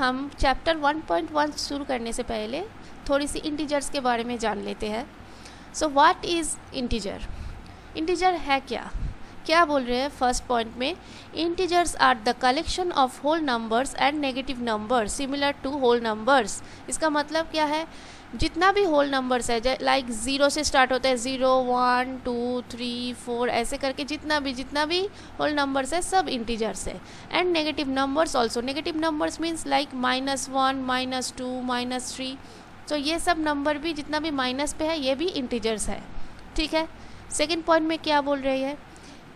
हम चैप्टर 1.1 शुरू करने से पहले थोड़ी सी इंटीजर्स के बारे में जान लेते हैं। So what is integer? Integer है क्या? क्या बोल रहे हैं फर्स्ट पॉइंट में, integers are the collection of whole numbers and negative numbers similar to whole numbers. इसका मतलब क्या है, जितना भी होल नंबर्स है, लाइक ज़ीरो से स्टार्ट होता है, 0 1 2 3 4 ऐसे करके जितना भी होल नंबर्स है सब इंटीजर्स है। And negative numbers also, negative numbers means like -1 -2 -3। तो ये सब नंबर भी जितना भी माइनस पे है ये भी इंटीजर्स है। ठीक है। सेकेंड पॉइंट में क्या बोल रही है,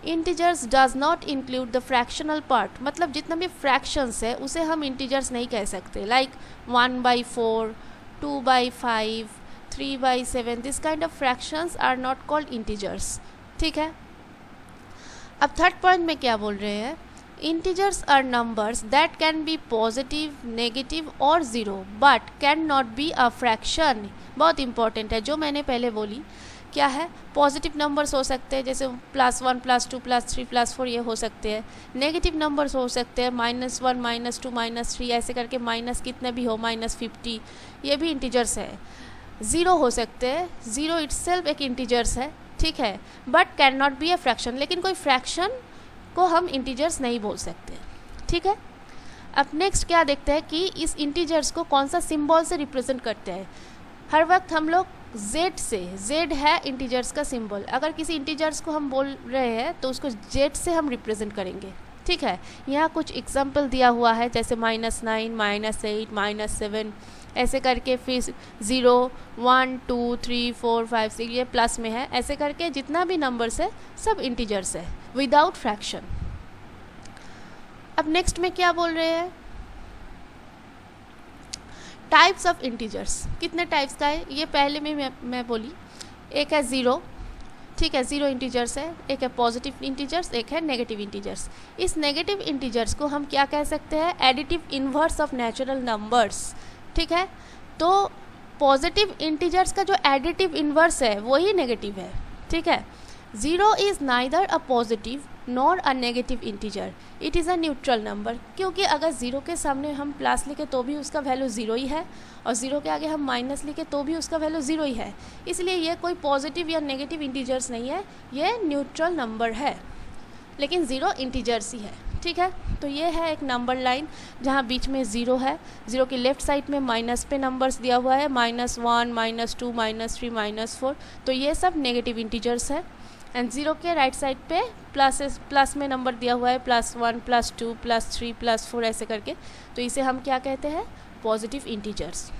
integers does not include the fractional part. मतलब जितना भी फ्रैक्शंस है उसे हम इंटीजर्स नहीं कह सकते, like 1/4 2/5 3/7 this kind of fractions are not called integers. ठीक है। अब थर्ड पॉइंट में क्या बोल रहे हैं, integers are numbers that can be positive negative और zero but can not be a fraction. बहुत इंपॉर्टेंट है, जो मैंने पहले बोली क्या है, पॉजिटिव नंबर्स हो सकते हैं जैसे +1 +2 +3 +4 ये हो सकते हैं। नेगेटिव नंबर्स हो सकते हैं -1 -2 -3 ऐसे करके माइनस कितने भी हो -50 ये भी इंटीजर्स है। ज़ीरो हो सकते हैं, ज़ीरो इटसेल्फ एक इंटीजर्स है। ठीक है, but can not be a fraction, लेकिन कोई फ्रैक्शन को हम इंटीजर्स नहीं बोल सकते। ठीक है। अब नेक्स्ट क्या देखते हैं कि इस इंटीजर्स को कौन सा सिंबल से रिप्रेजेंट करते हैं। हर वक्त हम लोग जेड से, जेड है इंटीजर्स का सिंबल, अगर किसी इंटीजर्स को हम बोल रहे हैं तो उसको जेड से हम रिप्रेजेंट करेंगे। ठीक है। यहाँ कुछ एग्जाम्पल दिया हुआ है जैसे -9 -8 -7 ऐसे करके, फिर 0 1 2 3 4 5 6 ये प्लस में है, ऐसे करके जितना भी नंबर्स है सब इंटीजर्स है विदाउट फ्रैक्शन। अब नेक्स्ट में क्या बोल रहे हैं, टाइप्स ऑफ इंटीजर्स। कितने टाइप्स का है ये पहले में मैं बोली, एक है ज़ीरो। ठीक है, ज़ीरो इंटीजर्स है, एक है पॉजिटिव इंटीजर्स, एक है नेगेटिव इंटीजर्स। इस नेगेटिव इंटीजर्स को हम क्या कह सकते हैं, additive inverse of natural numbers. ठीक है, तो पॉजिटिव इंटीजर्स का जो एडिटिव इन्वर्स है वही नेगेटिव है। ठीक है, zero is neither a positive nor a negative integer, it is a neutral number. क्योंकि अगर ज़ीरो के सामने हम प्लस लिखे तो भी उसका वैल्यू ज़ीरो ही है, और ज़ीरो के आगे हम माइनस लिखे तो भी उसका वैल्यू ज़ीरो ही है। इसलिए ये कोई पॉजिटिव या नेगेटिव इंटीजर्स नहीं है, ये न्यूट्रल नंबर है, लेकिन ज़ीरो इंटीजर्स ही है। ठीक है, तो ये है एक नंबर लाइन जहाँ बीच में ज़ीरो है, ज़ीरो की लेफ्ट साइड में माइनस पे नंबर्स दिया हुआ है, -1 -2 -3 -4, तो ये सब नेगेटिव इंटीजर्स है। एंड ज़ीरो के राइट साइड पे प्लस में नंबर दिया हुआ है, +1 +2 +3 +4 ऐसे करके, तो इसे हम क्या कहते हैं, पॉजिटिव इंटीजर्स।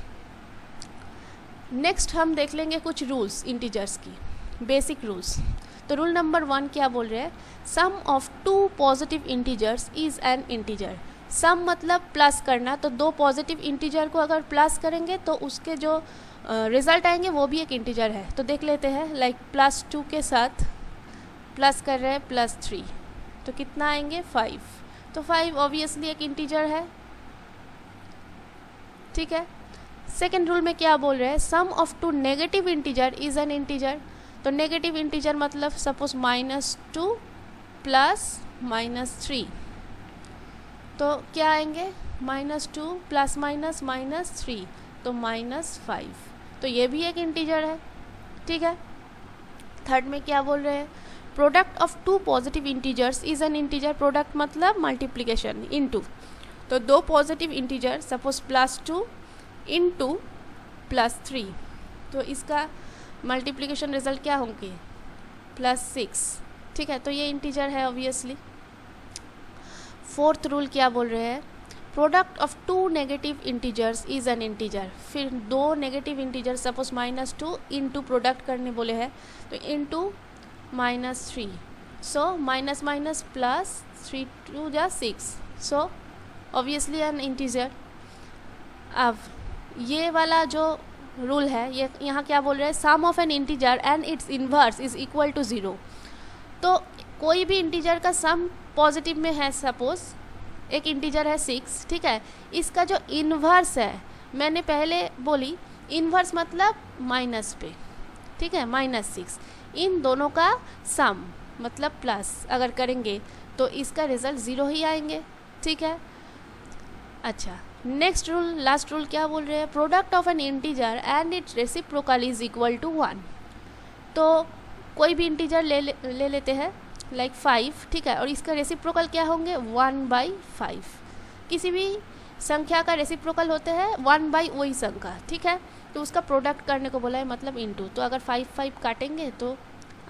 नेक्स्ट हम देख लेंगे कुछ रूल्स इंटीजर्स की, बेसिक रूल्स। तो रूल नंबर 1 क्या बोल रहे हैं, sum of 2 positive integers is an integer. Sum मतलब प्लस करना, तो 2 पॉजिटिव इंटीजर को अगर प्लस करेंगे तो उसके जो रिजल्ट आएंगे वो भी एक इंटीजर है। तो देख लेते हैं, लाइक +2 के साथ प्लस कर रहे हैं +3, तो कितना आएंगे 5, तो 5 ऑब्वियसली एक इंटीजर है। ठीक है। सेकेंड रूल में क्या बोल रहे हैं, sum of 2 negative integer is an integer. तो नेगेटिव इंटीजर मतलब सपोज -2 प्लस -3, तो क्या आएंगे -2 ± -3, तो -5, तो ये भी एक इंटीजर है। ठीक है। थर्ड में क्या बोल रहे हैं, product of 2 positive integers is an integer. Product मतलब मल्टीप्लिकेशन इनटू, तो 2 पॉजिटिव इंटीजर सपोज +2 इंटू +3, तो इसका मल्टीप्लिकेशन रिजल्ट क्या होंगे, +6। ठीक है, तो ये इंटीजर है ऑब्वियसली। फोर्थ रूल क्या बोल रहे हैं, product of 2 negative integers is an integer. फिर 2 negative integer suppose -2 into product करने बोले हैं, तो into -3, so minus minus plus 3 2 जा 6, सो ऑब्वियसली एन इंटीजर। अब ये वाला जो रूल है, ये यहाँ क्या बोल रहे हैं, sum of an integer and its inverse is equal to 0। तो कोई भी इंटीजर का सम पॉजिटिव में है, सपोज एक इंटीजर है 6, ठीक है, इसका जो इन्वर्स है, मैंने पहले बोली इन्वर्स मतलब माइनस पे, ठीक है, -6, इन दोनों का सम मतलब प्लस अगर करेंगे तो इसका रिज़ल्ट 0 ही आएंगे। ठीक है। अच्छा, नेक्स्ट रूल, लास्ट रूल क्या बोल रहे हैं, product of an integer and its reciprocal is equal to 1। तो कोई भी इंटीजर ले लेते हैं लाइक 5, ठीक है, और इसका रेसिप्रोकल क्या होंगे 1/5। किसी भी संख्या का रेसिप्रोकल होते हैं 1/ वही संख्या, ठीक है, तो उसका प्रोडक्ट करने को बोला है, मतलब इनटू। तो अगर 5 काटेंगे तो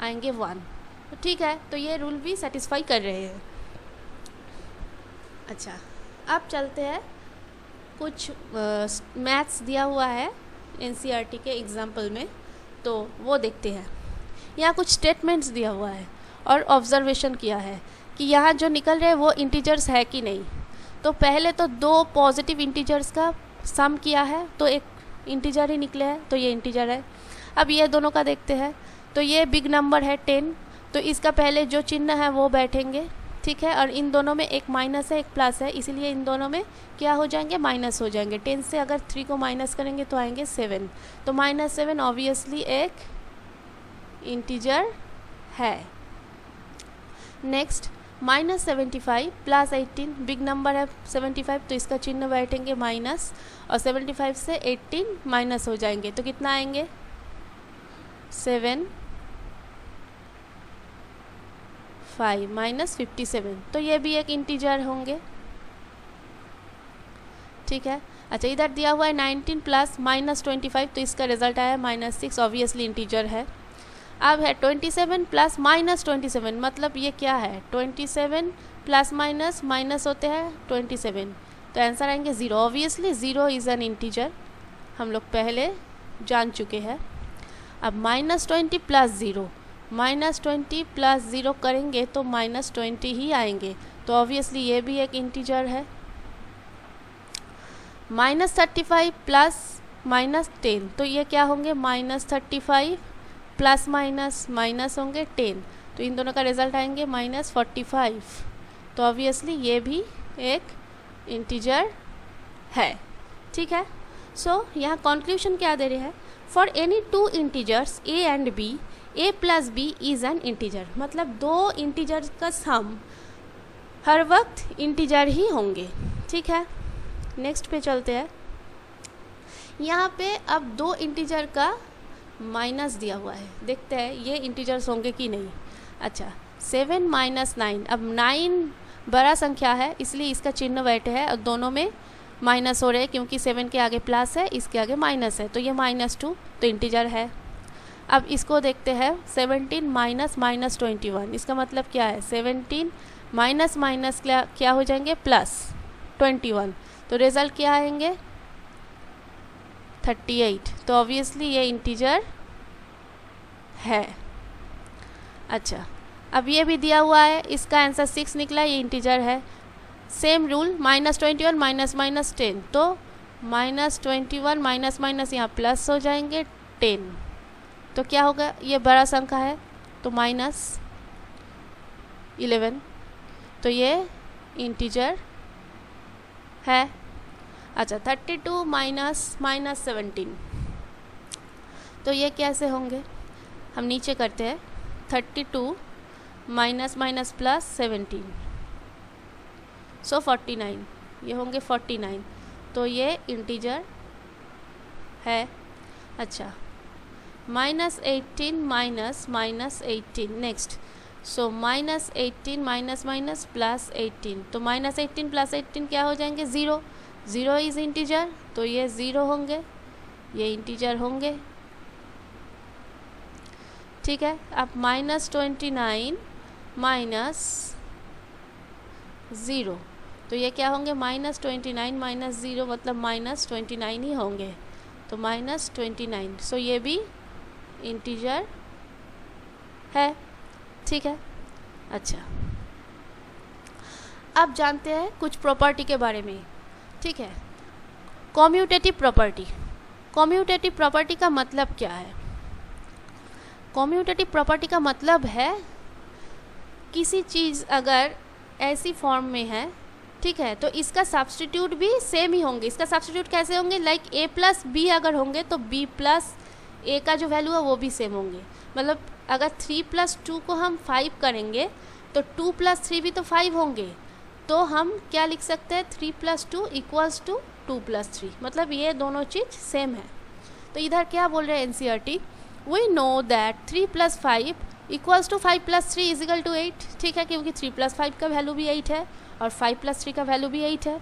आएंगे 1, तो ठीक है, तो ये रूल भी सेटिस्फाई कर रहे हैं। अच्छा, अब चलते हैं, कुछ मैथ्स दिया हुआ है एनसीईआरटी के एग्जाम्पल में, तो वो देखते हैं। यहाँ कुछ स्टेटमेंट्स दिया हुआ है और ऑब्जर्वेशन किया है कि यहाँ जो निकल रहे हैं वो इंटीजर्स है कि नहीं। तो पहले तो 2 पॉजिटिव इंटीजर्स का सम किया है, तो एक इंटीजर ही निकले हैं, तो ये इंटीजर है। अब ये दोनों का देखते हैं, तो ये बिग नंबर है 10, तो इसका पहले जो चिन्ह है वो बैठेंगे, ठीक है, और इन दोनों में एक माइनस है एक प्लस है, इसीलिए इन दोनों में क्या हो जाएंगे, माइनस हो जाएंगे। 10 से अगर 3 को माइनस करेंगे तो आएंगे 7, तो -7 ऑब्वियसली एक इंटीजर है। नेक्स्ट -75 + 18, बिग नंबर है 75, तो इसका चिन्ह बैठेंगे माइनस, और 75 से 18 माइनस हो जाएंगे, तो कितना आएंगे 7, 5 -57, तो ये भी एक इंटीजर होंगे, ठीक है। अच्छा, इधर दिया हुआ है 19 प्लस -25, तो इसका रिजल्ट आया -6, ऑब्वियसली इंटीजर है। अब है 27 प्लस -27, मतलब ये क्या है, 27 प्लस माइनस होते हैं 27, तो आंसर आएंगे 0, ऑब्वियसली 0 इज़ एन इंटीजर, हम लोग पहले जान चुके हैं। अब -20 प्लस 0, -20 प्लस 0 करेंगे तो -20 ही आएंगे, तो ऑब्वियसली ये भी एक इंटीजर है। -35 प्लस -10, तो ये क्या होंगे, -35 प्लस माइनस होंगे 10, तो इन दोनों का रिजल्ट आएंगे -45, तो ऑब्वियसली ये भी एक इंटीजर है, ठीक है। सो यहाँ कंक्लूजन क्या दे रहे हैं, for any 2 integers a and b, a + b is an integer, मतलब 2 इंटीजर का सम हर वक्त इंटीजर ही होंगे, ठीक है। नेक्स्ट पे चलते हैं, यहाँ पे अब 2 इंटीजर का माइनस दिया हुआ है, देखते हैं ये इंटीजर्स होंगे कि नहीं। अच्छा, 7 - 9, अब 9 बड़ा संख्या है इसलिए इसका चिन्ह बैठे है, और दोनों में माइनस हो रहे हैं क्योंकि 7 के आगे प्लस है, इसके आगे माइनस है, तो ये -2, तो इंटीजर है। अब इसको देखते हैं, 17 - -21, इसका मतलब क्या है, 17 माइनस क्या हो जाएंगे, +21, तो रिजल्ट क्या आएंगे 38, तो ऑब्वियसली ये इंटीजर है। अच्छा, अब ये भी दिया हुआ है, इसका आंसर 6 निकला, ये इंटीजर है। सेम रूल, -21 - -10, तो -21 माइनस यहाँ प्लस हो जाएंगे 10, तो क्या होगा, ये बड़ा संख्या है तो -11, तो ये इंटीजर है। अच्छा, 32 - -17, तो ये कैसे होंगे, हम नीचे करते हैं, 32 माइनस प्लस 17, सो 49, ये होंगे 49, तो ये इंटीजर है। अच्छा, -18 -18, नेक्स्ट, सो -18 माइनस प्लस 18, तो -18 प्लस 18 क्या हो जाएंगे 0, 0 इज़ इंटीजर, तो ये 0 होंगे, ये इंटीजर होंगे, ठीक है। अब -29 -0, तो ये क्या होंगे, -29 - 0 मतलब -29 ही होंगे, तो -29, सो ये भी इंटीजर है, ठीक है। अच्छा, अब जानते हैं कुछ प्रॉपर्टी के बारे में, ठीक है। कॉम्यूटेटिव प्रॉपर्टी, कॉम्यूटेटिव प्रॉपर्टी का मतलब क्या है, कॉम्यूटेटिव प्रॉपर्टी का मतलब है किसी चीज़ अगर ऐसी फॉर्म में है, ठीक है, तो इसका सब्स्टिट्यूट भी सेम ही होंगे। इसका सब्स्टिट्यूट कैसे होंगे, लाइक a + b अगर होंगे तो b + a का जो वैल्यू है वो भी सेम होंगे। मतलब अगर 3 + 2 को हम 5 करेंगे तो 2 + 3 भी तो 5 होंगे, तो हम क्या लिख सकते हैं, 3 + 2 = 2 + 3, मतलब ये दोनों चीज़ सेम है। तो इधर क्या बोल रहे हैं एनसीईआरटी, वी नो दैट 3 + 5 = 5 + 3 = 8। ठीक है, क्योंकि 3 + 5 का वैल्यू भी 8 है और 5 + 3 का वैल्यू भी 8 है।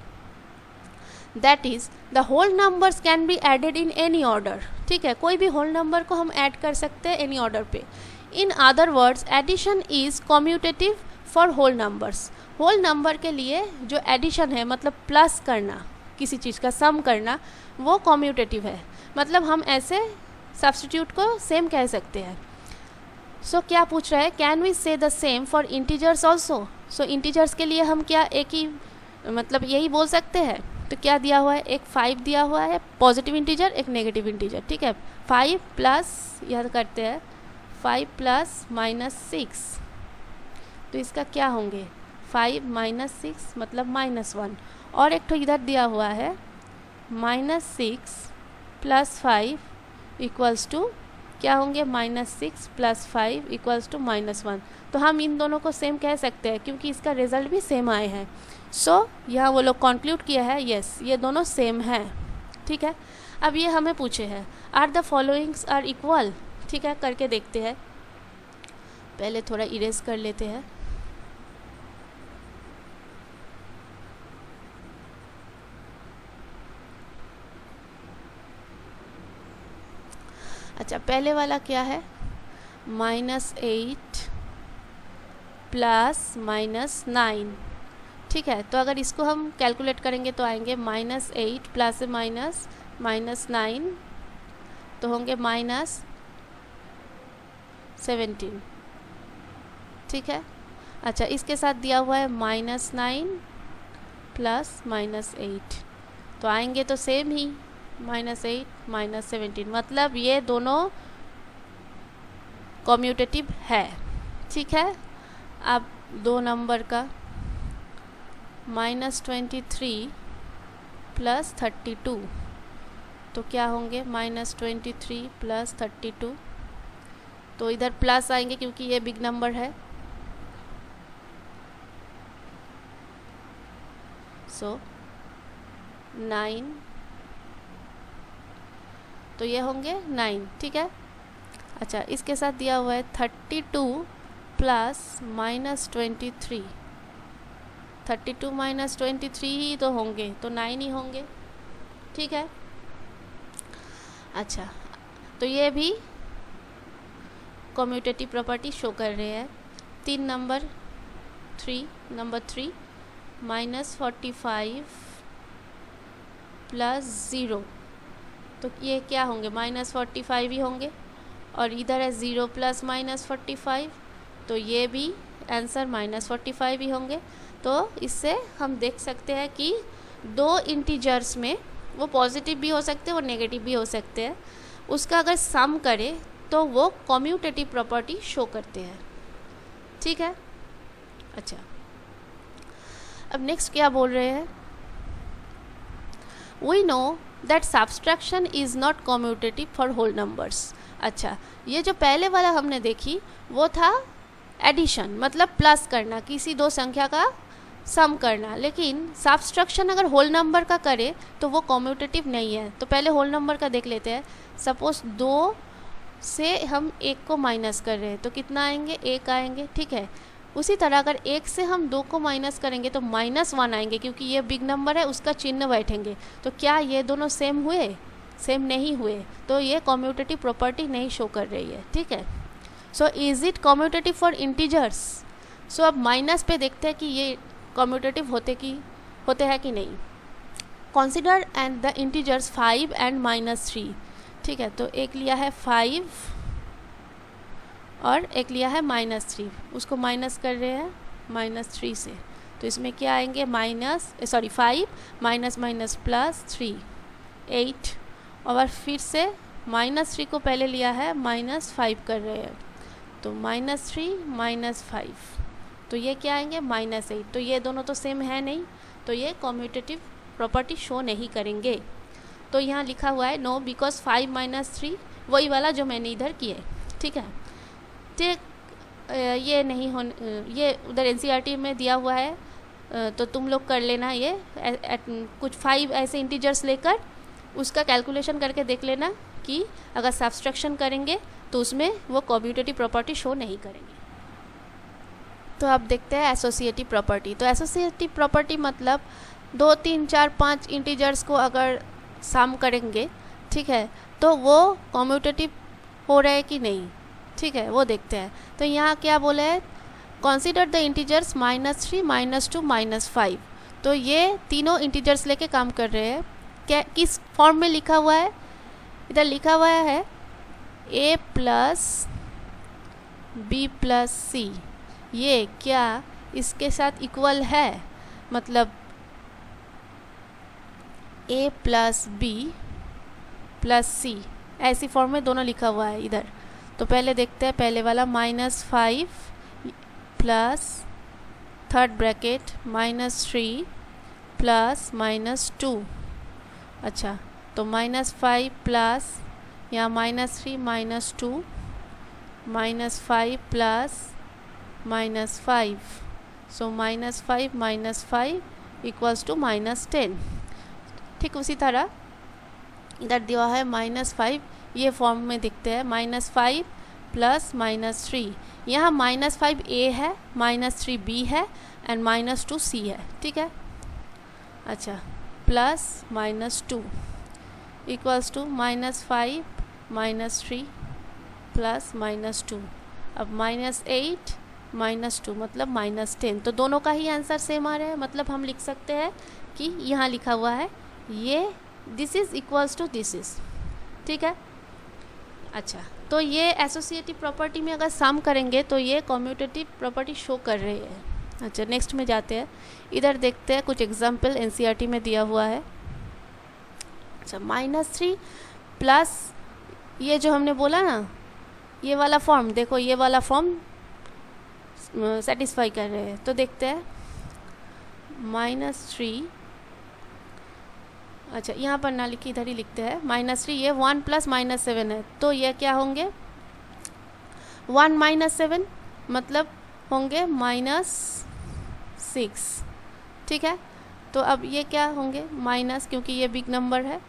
That is the whole numbers can be added in any order. ठीक है, कोई भी होल नंबर को हम ऐड कर सकते हैं एनी ऑर्डर पे। In other words addition is commutative for whole numbers. Whole number के लिए जो एडिशन है, मतलब प्लस करना, किसी चीज़ का सम करना, वो कम्यूटेटिव है। मतलब हम ऐसे सब्स्टिट्यूट को सेम कह सकते हैं। सो क्या पूछ रहा है, कैन वी से the same for integers also. So integers के लिए हम क्या एक ही, मतलब यही बोल सकते हैं। तो क्या दिया हुआ है, एक 5 दिया हुआ है पॉजिटिव इंटीजर, एक नेगेटिव इंटीजर। ठीक है, 5 प्लस, यह करते हैं 5 + -6, तो इसका क्या होंगे 5 - 6 मतलब -1। और एक तो इधर दिया हुआ है -6 + 5 = क्या होंगे, -6 + 5 = -1। तो हम इन दोनों को सेम कह सकते हैं क्योंकि इसका रिजल्ट भी सेम आए हैं। सो यहाँ वो लोग कंक्लूड किया है, यस ये दोनों सेम हैं। ठीक है, अब ये हमें पूछे हैं are the followings are equal. ठीक है, करके देखते हैं। पहले थोड़ा इरेज कर लेते हैं। अच्छा, पहले वाला क्या है, -8 + -9। ठीक है, तो अगर इसको हम कैलकुलेट करेंगे तो आएंगे -8 + -9 तो होंगे -17। ठीक है, अच्छा इसके साथ दिया हुआ है -9 + -8 तो आएंगे तो सेम ही -8 -17, मतलब ये दोनों कम्यूटेटिव है। ठीक है, अब 2 नंबर का -23 + 32 तो क्या होंगे -23 + 32, तो इधर प्लस आएंगे क्योंकि ये बिग नंबर है। सो 9, तो ये होंगे 9। ठीक है, अच्छा इसके साथ दिया हुआ है 32 + -23, 32 - 23 ही तो होंगे, तो 9 ही होंगे। ठीक है, अच्छा तो ये भी कम्यूटेटिव प्रॉपर्टी शो कर रहे हैं। 3 नंबर 3 -45 + 0 तो ये क्या होंगे -45 ही होंगे, और इधर है 0 + -45 तो ये भी आंसर -45 ही होंगे। तो इससे हम देख सकते हैं कि 2 इंटीजर्स में वो पॉजिटिव भी हो सकते हैं और नेगेटिव भी हो सकते हैं, उसका अगर सम करें तो वो कम्यूटेटिव प्रॉपर्टी शो करते हैं। ठीक है, अच्छा अब नेक्स्ट क्या बोल रहे हैं, we know that subtraction is not commutative for whole numbers. अच्छा, ये जो पहले वाला हमने देखी वो था एडिशन, मतलब प्लस करना, किसी 2 संख्या का सम करना, लेकिन सब्सट्रैक्शन अगर होल नंबर का करे तो वो कम्यूटेटिव नहीं है। तो पहले होल नंबर का देख लेते हैं। सपोज 2 से हम 1 को माइनस कर रहे हैं तो कितना आएंगे, 1 आएंगे। ठीक है, उसी तरह अगर 1 से हम 2 को माइनस करेंगे तो -1 आएंगे, क्योंकि ये बिग नंबर है उसका चिन्ह बैठेंगे। तो क्या ये दोनों सेम हुए, सेम नहीं हुए, तो ये कम्यूटेटिव प्रॉपर्टी नहीं शो कर रही है। ठीक है, so is it commutative for integers. So अब माइनस पे देखते हैं कि ये कम्यूटेटिव होते हैं कि नहीं। Consider and the integers 5 and -3। ठीक है, तो एक लिया है 5 और एक लिया है -3, उसको माइनस कर रहे हैं -3 से, तो इसमें क्या आएंगे 5 माइनस +3 8, और फिर से -3 को पहले लिया है -5 कर रहे हैं, तो -3 - 5 तो ये क्या आएंगे -8। तो ये दोनों तो सेम है नहीं, तो ये कम्यूटेटिव प्रॉपर्टी शो नहीं करेंगे। तो यहाँ लिखा हुआ है नो बिकॉज 5 - 3 वही वाला जो मैंने इधर किए। ठीक है, ये नहीं ये उधर एनसीईआरटी में दिया हुआ है तो तुम लोग कर लेना ये कुछ 5 ऐसे इंटीजर्स लेकर उसका कैलकुलेशन करके देख लेना कि अगर सब्सट्रैक्शन करेंगे तो उसमें वो कम्यूटेटिव प्रॉपर्टी शो नहीं करेंगे। तो अब देखते हैं एसोसिएटिव प्रॉपर्टी। तो एसोसिएटिव प्रॉपर्टी मतलब 2, 3, 4, 5 इंटीजर्स को अगर सम करेंगे, ठीक है, तो वो कम्यूटेटिव हो रहा है कि नहीं, ठीक है, वो देखते हैं। तो यहाँ क्या बोला है, कंसीडर द इंटीजर्स -3, -2, -5। तो ये तीनों इंटीजर्स लेके काम कर रहे हैं। क्या किस फॉर्म में लिखा हुआ है, इधर लिखा हुआ है a + b + c। ये क्या इसके साथ इक्वल है, मतलब a + b + c ऐसी फॉर्म में दोनों लिखा हुआ है इधर। तो पहले देखते हैं पहले वाला -5 प्लस थर्ड ब्रैकेट -3 प्लस -2। अच्छा, तो -5 प्लस यहाँ -3 -2 -5 प्लस -5, सो -5 -5 इक्वल्स टू -10। ठीक उसी तरह इधर दिया है -5, ये फॉर्म में दिखते हैं -5 प्लस -3। यहाँ -5 a है, -3 b है एंड -2 c है, ठीक है। अच्छा, प्लस -2 इक्वल्स टू -5 -3 प्लस -2। अब -8 -2 मतलब -10। तो दोनों का ही आंसर सेम आ रहा है, मतलब हम लिख सकते हैं कि यहाँ लिखा हुआ है ये this is equals to this is, ठीक है। अच्छा, तो ये एसोसिएटिव प्रॉपर्टी में अगर सम करेंगे तो ये कम्यूटेटिव प्रॉपर्टी शो कर रही है। अच्छा, नेक्स्ट में जाते हैं, इधर देखते हैं कुछ एग्जांपल एनसीईआरटी में दिया हुआ है। अच्छा, -3 प्लस ये जो हमने बोला ना, ये वाला फॉर्म देखो, ये वाला फॉर्म सेटिस्फाई कर रहे हैं। तो देखते हैं -3, अच्छा यहाँ पर ना लिखी इधर ही लिखते हैं -3, ये 1 + -7 है, तो ये क्या होंगे 1 - 7 मतलब होंगे -6, ठीक है। तो अब ये क्या होंगे माइनस, क्योंकि ये बिग नंबर है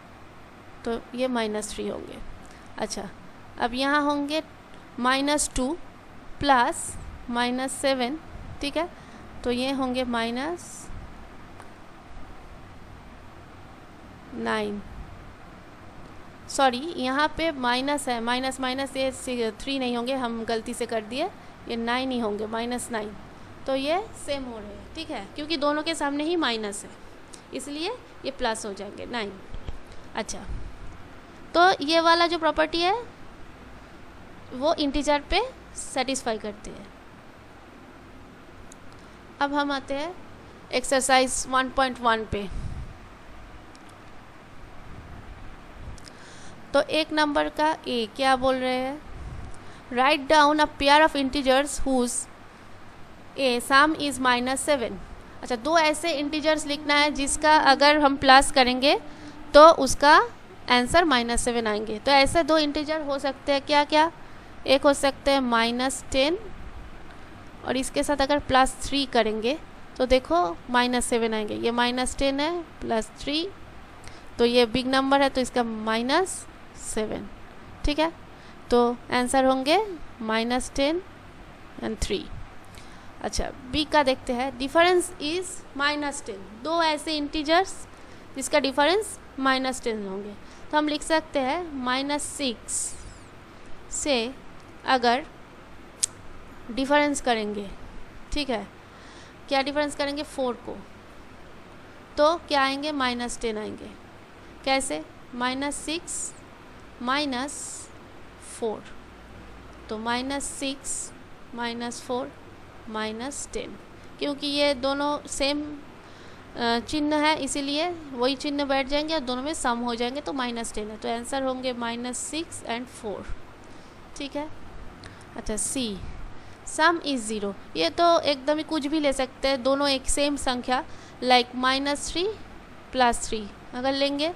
तो ये -3 होंगे। अच्छा, अब यहाँ होंगे -2 प्लस -7, ठीक है, तो ये होंगे -9। सॉरी, यहाँ पे माइनस है, माइनस ये 3 नहीं होंगे, हम गलती से कर दिए, ये 9 ही होंगे, -9। तो ये सेम हो रहे हैं, ठीक है, क्योंकि दोनों के सामने ही माइनस है इसलिए ये प्लस हो जाएंगे 9। अच्छा, तो ये वाला जो प्रॉपर्टी है वो इंटीजर पे सेटिस्फाई करते हैं। अब हम आते हैं एक्सरसाइज 1.1 पे। तो एक नंबर का ए क्या बोल रहे हैं, write down a pair of integers whose a sum is -7। अच्छा, 2 ऐसे इंटीजर्स लिखना है जिसका अगर हम प्लस करेंगे तो उसका आंसर -7 आएंगे। तो ऐसे 2 इंटीजर हो सकते हैं क्या क्या, एक हो सकते हैं -10 और इसके साथ अगर +3 करेंगे तो देखो -7 आएंगे। ये -10 है +3, तो ये बिग नंबर है तो इसका -7, ठीक है। तो आंसर होंगे -10 एंड 3। अच्छा, बी का देखते हैं, डिफरेंस इज -10। 2 ऐसे इंटीजर्स जिसका डिफरेंस -10 होंगे, तो हम लिख सकते हैं -6 से अगर डिफरेंस करेंगे, ठीक है, क्या डिफरेंस करेंगे 4 को, तो क्या आएंगे -10 आएंगे। कैसे, -6 -4, तो -6 -4 -10, क्योंकि ये दोनों सेम चिन्ह है इसीलिए वही चिन्ह बैठ जाएंगे और दोनों में सम हो जाएंगे तो -10 है, तो आंसर होंगे -6 एंड 4, ठीक है। अच्छा, सी सम इज़ 0, ये तो एकदम ही कुछ भी ले सकते हैं, दोनों एक सेम संख्या, लाइक -3 + 3 अगर लेंगे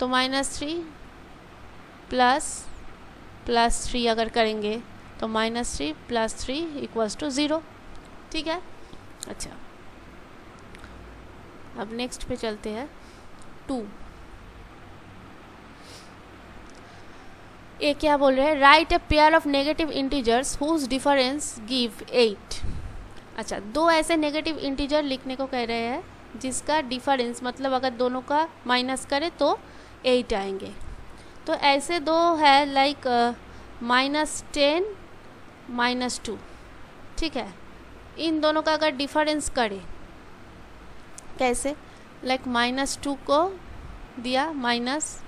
तो -3 + 3 अगर करेंगे तो -3 + 3 = 0, ठीक है। अच्छा, अब नेक्स्ट पे चलते हैं 2। ये क्या बोल रहे हैं, write a pair of negative integers whose difference give 8। अच्छा, दो ऐसे नेगेटिव इंटीजर लिखने को कह रहे हैं जिसका डिफरेंस मतलब अगर दोनों का माइनस करें तो 8 आएंगे। तो ऐसे दो है लाइक -10 -2, ठीक है। इन दोनों का अगर डिफरेंस करें कैसे, लाइक -2 को दिया -10,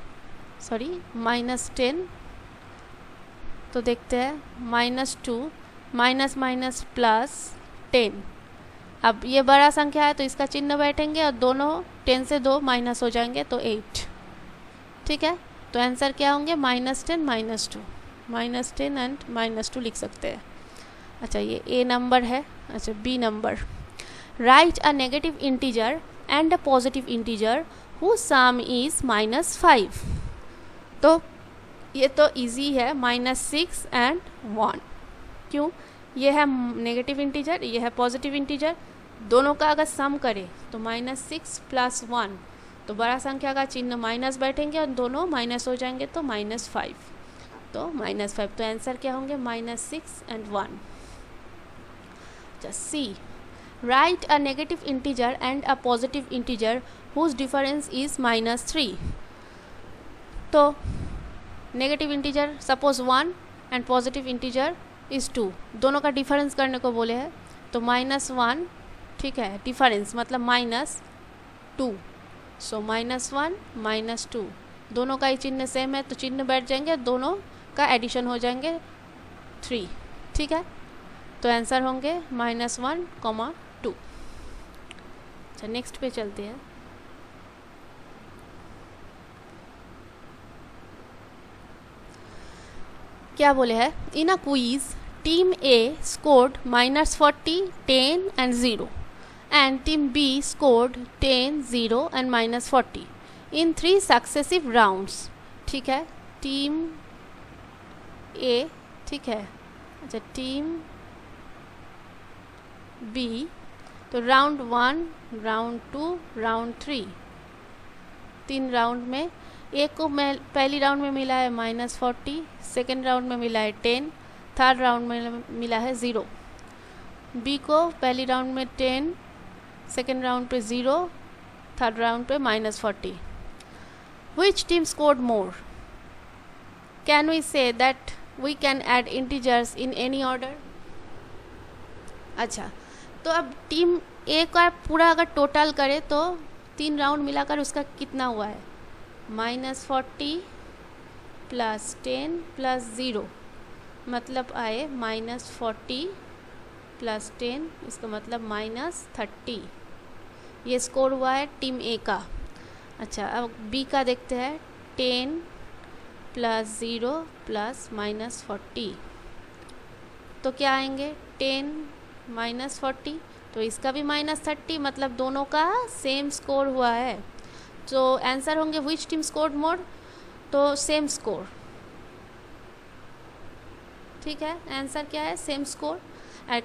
तो देखते हैं -2 माइनस माइनस +10। अब ये बड़ा संख्या है तो इसका चिन्ह बैठेंगे और दोनों 10 से 2 माइनस हो जाएंगे तो 8, ठीक है। तो आंसर क्या होंगे, -10 -2, -10 एंड -2 लिख सकते हैं। अच्छा, ये ए नंबर है। अच्छा, B number, write a negative integer and a positive integer whose sum is -5। तो ये तो इजी है, -6 एंड 1। क्यों, ये है नेगेटिव इंटीजर, ये है पॉजिटिव इंटीजर, दोनों का अगर सम करें तो -6 + 1, तो बड़ा संख्या का चिन्ह माइनस बैठेंगे और दोनों माइनस हो जाएंगे तो -5, तो -5। तो आंसर क्या होंगे, -6 and 1। C, write a negative integer and a positive integer whose difference is -3। तो negative integer suppose 1 and positive integer is 2, दोनों का डिफरेंस करने को बोले हैं तो -1, ठीक है, डिफरेंस मतलब -2, सो -1 -2, दोनों का ही चिन्ह सेम है तो चिन्ह बैठ जाएंगे, दोनों का एडिशन हो जाएंगे 3, ठीक है। तो आंसर होंगे -1, 2। अच्छा, नेक्स्ट पे चलते हैं। क्या बोले हैं, in a quiz team A scored -40, 10 and 0 and team B scored 10, 0 and -40 in 3 successive rounds, ठीक है। टीम A, ठीक है। अच्छा, टीम B, तो राउंड 1, राउंड 2, राउंड 3, 3 राउंड में ए को पहली राउंड में मिला है -40, सेकेंड राउंड में मिला है 10, थर्ड राउंड में मिला है 0। बी को पहली राउंड में 10, सेकेंड राउंड पे 0, थर्ड राउंड पे -40। Which team scored more? Can we say that we can add integers in any order? अच्छा, तो अब टीम ए का पूरा अगर टोटल करें तो 3 राउंड मिलाकर उसका कितना हुआ है, -40 + 10 + 0, मतलब आए -40 + 10, इसका मतलब -30। ये स्कोर हुआ है टीम ए का। अच्छा, अब बी का देखते हैं, 10 + 0 + -40, तो क्या आएंगे, 10 -40, तो इसका भी -30, मतलब दोनों का सेम स्कोर हुआ है। तो आंसर होंगे विच टीम स्कोर्ड मोर, तो सेम स्कोर, ठीक है। आंसर क्या है, same score.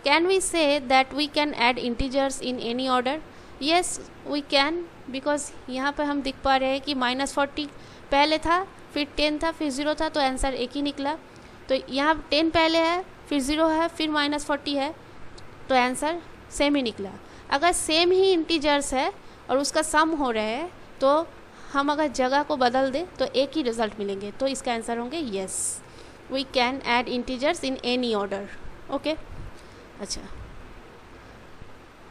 Can we say that we can add integers in any order? Yes we can, because यहाँ पर हम दिख पा रहे हैं कि -40 पहले था, फिर 10 था, फिर 0 था, तो आंसर एक ही निकला। तो यहाँ 10 पहले है, फिर 0 है, फिर -40 है, तो आंसर सेम ही निकला। अगर सेम ही इंटीजर्स है और उसका सम हो रहा है तो हम अगर जगह को बदल दें तो एक ही रिजल्ट मिलेंगे, तो इसका आंसर होंगे yes, we can add integers in any order. Okay, अच्छा,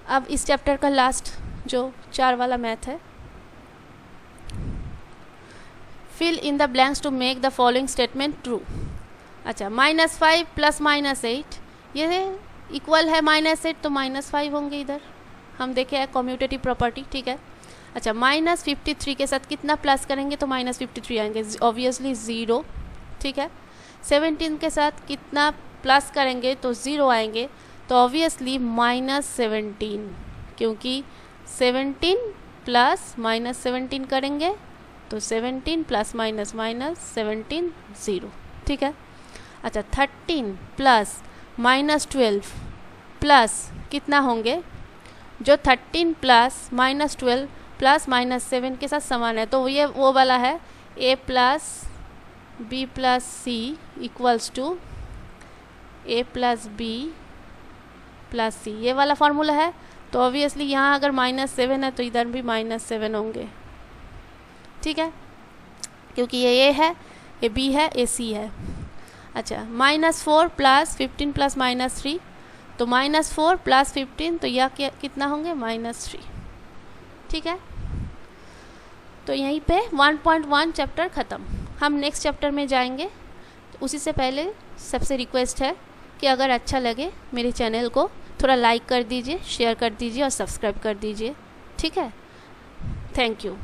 अब इस चैप्टर का लास्ट जो 4 वाला मैथ है, fill in the blanks to make the following statement true. अच्छा, -5 + -8 ये इक्वल है -8, तो -5 होंगे इधर, हम देखे हैं कम्यूटेटिव प्रॉपर्टी, ठीक है। अच्छा, -53 के साथ कितना प्लस करेंगे तो -53 आएंगे, ऑब्वियसली 0, ठीक है। 17 के साथ कितना प्लस करेंगे तो 0 आएंगे, तो ऑब्वियसली -17, क्योंकि 17 + -17 करेंगे तो 17 ± -17 0, ठीक है। अच्छा, 13 + -12 प्लस कितना होंगे, जो 13 + -12 प्लस माइनस 7 के साथ समान है, तो ये वो वाला है a plus B plus C equals to a plus B plus C, ये वाला फार्मूला है। तो ऑब्वियसली यहाँ अगर -7 है तो इधर भी -7 होंगे, ठीक है, क्योंकि ये a है, ये b है, ये c है। अच्छा, -4 प्लस 15 प्लस -3, तो -4 प्लस 15, तो यह कितना होंगे -3, ठीक है। तो यहीं पे 1.1 चैप्टर ख़त्म। हम नेक्स्ट चैप्टर में जाएंगे। तो उसी से पहले सबसे रिक्वेस्ट है कि अगर अच्छा लगे मेरे चैनल को थोड़ा लाइक कर दीजिए, शेयर कर दीजिए और सब्सक्राइब कर दीजिए, ठीक है। Thank you.